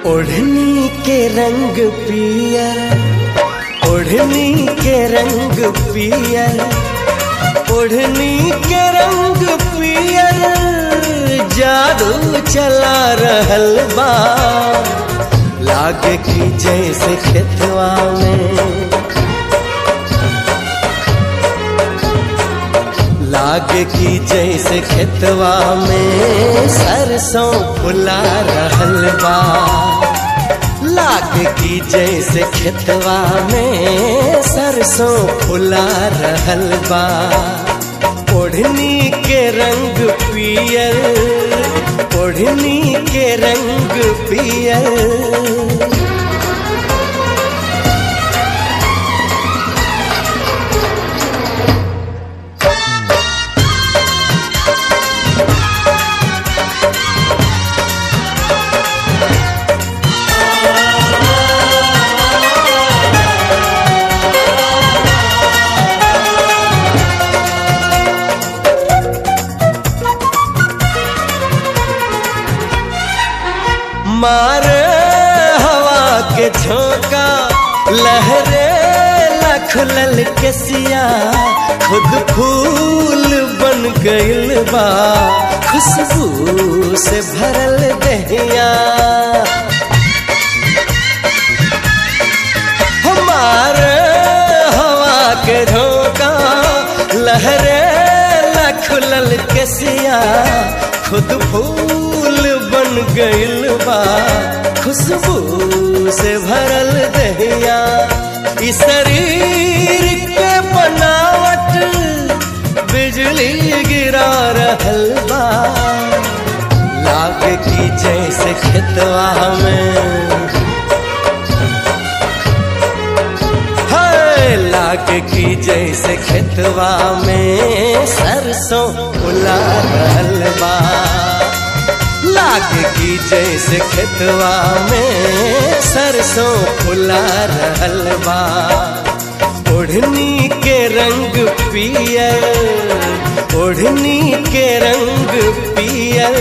ओढ़नी के रंग पियर, ओढ़नी के रंग पियर, ओढ़नी के रंग पियर, जादू चला रहल बा। लागे की जैसे खेतवा में, लागे की जैसे खेतवा में सरसों फुला रहल बा। लागे की जैसे खेतवा में सरसों फुला रहल बा। ओढ़नी के रंग पियर, ओढ़नी के रंग पियर। मारे हवा के झोंका, लहरे लखलल के सिया, खुद फूल बन गइल बा। खुशबू से भरल दहिया, हमारे हवा के झोंका, लहरे लखलल के सिया, खुद फूल बन गइल बा। खुशबू से भरल दहिया, इस शरीर के बनावट बिजली गिरा रहल बा। लागे की जैसे खेतवा में, हाय लागे की जैसे खेतवा में सरसों फुला रहल बा। लागे की जैसे खेतवा में सरसों फुला रहल बा। ओढ़नी के रंग पियर, ओढ़नी के रंग पियर।